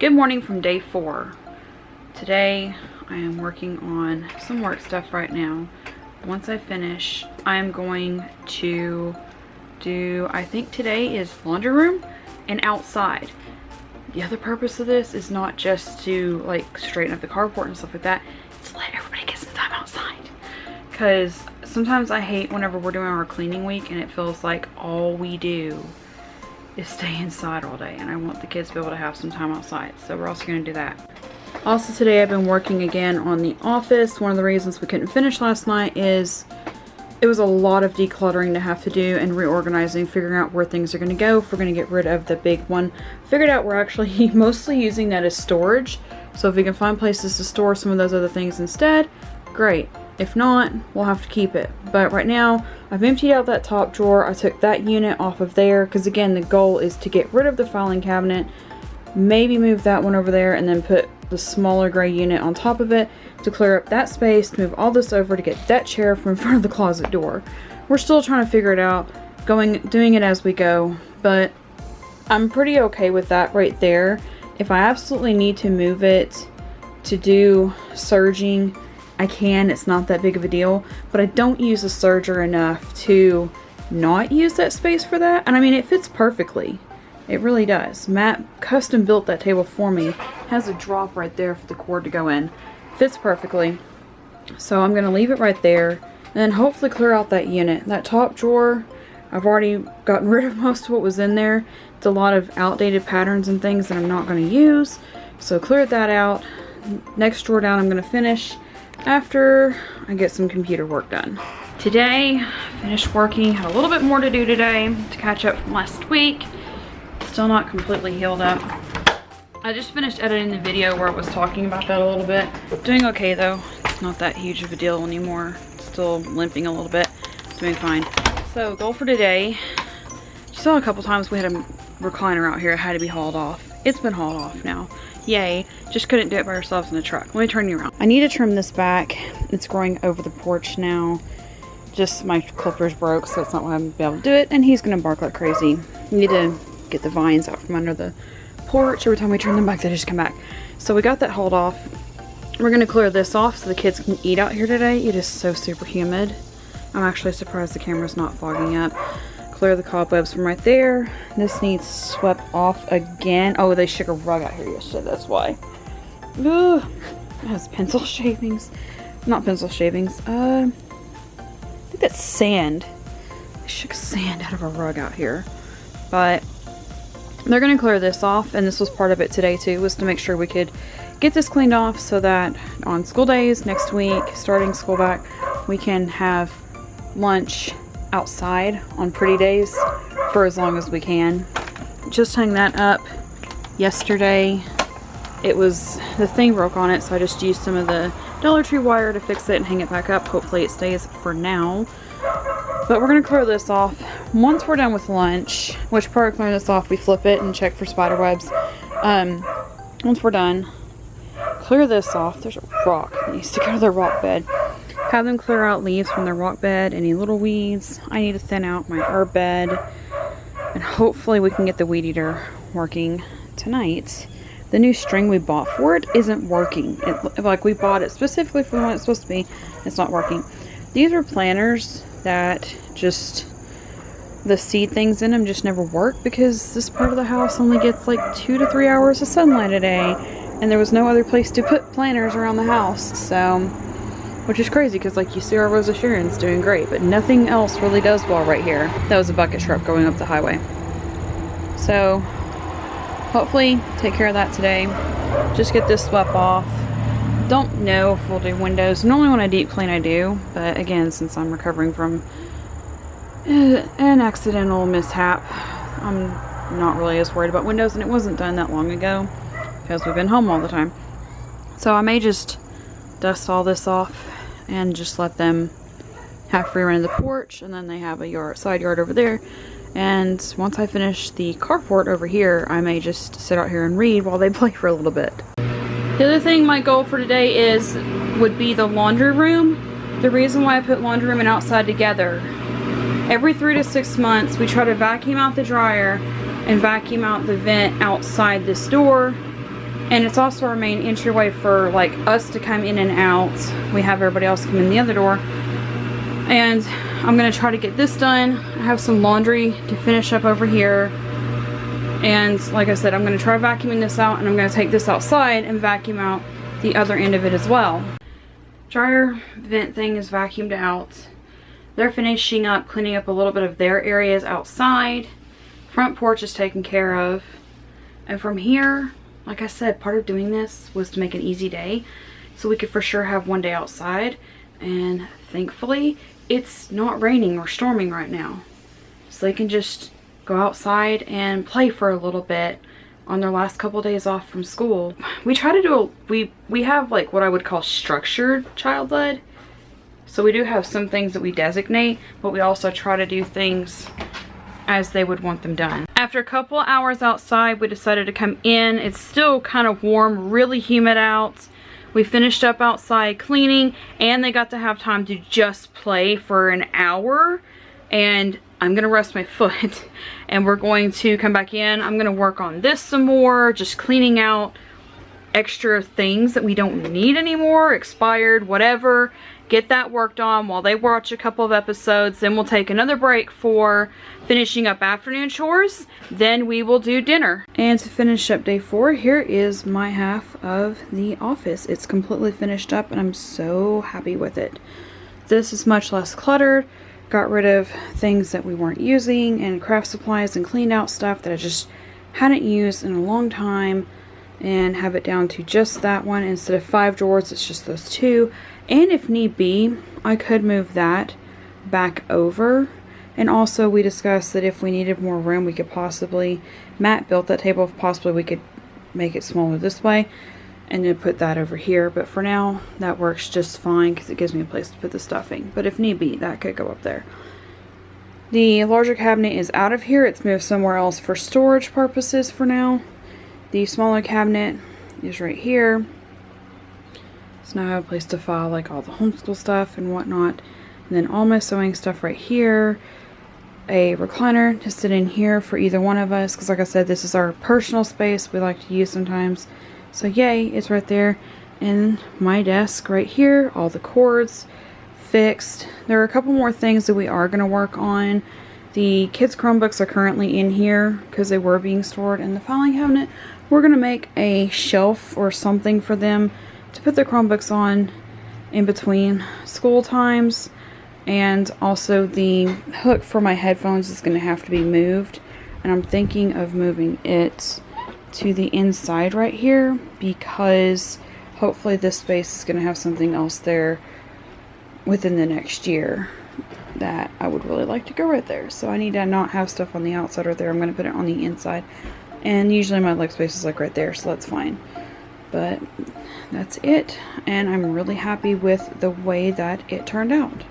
Good morning from day 4. Today I am working on some work stuff right now. Once I finish, I am going to do, I think today is laundry room and outside. The other purpose of this is not just to like straighten up the carport and stuff like that, it's to let everybody get some time outside. Because sometimes I hate whenever we're doing our cleaning week and it feels like all we do is stay inside all day, and I want the kids to be able to have some time outside, so we're also going to do that. Also today I've been working again on the office. One of the reasons we couldn't finish last night is it was a lot of decluttering to have to do and reorganizing, figuring out where things are going to go, if we're going to get rid of the big one. Figured out we're actually mostly using that as storage, so if we can find places to store some of those other things instead, great. If not, we'll have to keep it. But right now, I've emptied out that top drawer. I took that unit off of there because again, the goal is to get rid of the filing cabinet, maybe move that one over there, and then put the smaller gray unit on top of it to clear up that space, to move all this over to get that chair from in front of the closet door. We're still trying to figure it out, doing it as we go, but I'm pretty okay with that right there. If I absolutely need to move it to do serging, I can. It's not that big of a deal, but I don't use the serger enough to not use that space for that. And I mean, it fits perfectly. It really does. Matt custom built that table for me. Has a drop right there for the cord to go in. Fits perfectly. So I'm going to leave it right there and then hopefully clear out that unit. That top drawer, I've already gotten rid of most of what was in there. It's a lot of outdated patterns and things that I'm not going to use. So cleared that out. Next drawer down I'm going to finish after I get some computer work done. Today, finished working, had a little bit more to do today to catch up from last week. Still not completely healed up. I just finished editing the video where I was talking about that a little bit. Doing okay though, it's not that huge of a deal anymore. Still limping a little bit, doing fine. So goal for today, you saw a couple times we had a recliner out here, it had to be hauled off. It's been hauled off now. Yay, just couldn't do it by ourselves in the truck. Let me turn you around. I need to trim this back. It's growing over the porch now. Just my clippers broke, so it's not going to be able to do it, and he's going to bark like crazy. We need to get the vines out from under the porch. Every time we turn them back, they just come back. So we got that hauled off. We're going to clear this off so the kids can eat out here today. It is so super humid. I'm actually surprised the camera's not fogging up. Clear the cobwebs from right there. This needs swept off again. Oh, they shook a rug out here yesterday, that's why. Ooh, it has pencil shavings. Not pencil shavings. I think that's sand. They shook sand out of a rug out here. But they're going to clear this off, and this was part of it today too, was to make sure we could get this cleaned off so that on school days next week, starting school back, we can have lunch outside on pretty days for as long as we can. Just hung that up yesterday. It was, the thing broke on it, so I just used some of the Dollar Tree wire to fix it and hang it back up. Hopefully it stays for now. But we're going to clear this off once we're done with lunch, which part of clearing this off, we flip it and check for spider webs. Once we're done, clear this off. There's a rock that needs to go to the rock bed. Have them clear out leaves from their rock bed, any little weeds. I need to thin out my herb bed, and hopefully we can get the weed eater working tonight. The new string we bought for it isn't working. Like we bought it specifically for when it's supposed to be. It's not working. These are planters that just, the seed things in them just never work because this part of the house only gets like 2 to 3 hours of sunlight a day, and there was no other place to put planters around the house, so, which is crazy because like you see our Rosa Sharon's doing great, but nothing else really does well right here. That was a bucket truck going up the highway. So hopefully take care of that today. Just get this swept off. Don't know if we'll do windows. Normally when I deep clean I do, but again, since I'm recovering from an accidental mishap, I'm not really as worried about windows, and it wasn't done that long ago because we've been home all the time. So I may just dust all this off and just let them have free run of the porch, and then they have a side yard over there. And once I finish the carport over here, I may just sit out here and read while they play for a little bit. The other thing my goal for today would be the laundry room. The reason why I put laundry room and outside together, every 3 to 6 months we try to vacuum out the dryer and vacuum out the vent outside this door And it's also our main entryway for like us to come in and out. We have everybody else come in the other door. And I'm gonna try to get this done. I have some laundry to finish up over here. And like I said, I'm gonna try vacuuming this out, and I'm gonna take this outside and vacuum out the other end of it as well. Dryer vent thing is vacuumed out. They're finishing up cleaning up a little bit of their areas outside. Front porch is taken care of. And from here, like I said, part of doing this was to make an easy day so we could for sure have one day outside. And thankfully, it's not raining or storming right now. So they can just go outside and play for a little bit on their last couple days off from school. We try to do we have like what I would call structured child-led. So we do have some things that we designate, but we also try to do things as they would want them done. After a couple hours outside, we decided to come in. It's still kind of warm, really humid out. We finished up outside cleaning, and they got to have time to just play for an hour. And I'm gonna rest my foot and we're going to come back in. I'm gonna work on this some more, just cleaning out extra things that we don't need anymore, expired, whatever. Get that worked on while they watch a couple of episodes. Then we'll take another break for finishing up afternoon chores. Then we will do dinner. And to finish up day 4, here is my half of the office. It's completely finished up and I'm so happy with it. This is much less cluttered. Got rid of things that we weren't using and craft supplies, and cleaned out stuff that I just hadn't used in a long time, and have it down to just that one. Instead of 5 drawers, it's just those 2. And if need be, I could move that back over. And also we discussed that if we needed more room, we could possibly, Matt built that table, if possibly we could make it smaller this way and then put that over here. But for now, that works just fine because it gives me a place to put the stuffing. But if need be, that could go up there. The larger cabinet is out of here. It's moved somewhere else for storage purposes for now. The smaller cabinet is right here. So now I have a place to file like all the homeschool stuff and whatnot. And then all my sewing stuff right here. A recliner to sit in here for either one of us, because like I said, this is our personal space we like to use sometimes. So yay, it's right there. And my desk right here, all the cords fixed. There are a couple more things that we are going to work on. The kids' Chromebooks are currently in here because they were being stored in the filing cabinet. We're going to make a shelf or something for them to put their Chromebooks on in between school times. And also the hook for my headphones is going to have to be moved. And I'm thinking of moving it to the inside right here, because hopefully this space is going to have something else there within the next year that I would really like to go right there. So I need to not have stuff on the outside right there. I'm going to put it on the inside. And usually my leg space is like right there, so that's fine. But that's it. And I'm really happy with the way that it turned out.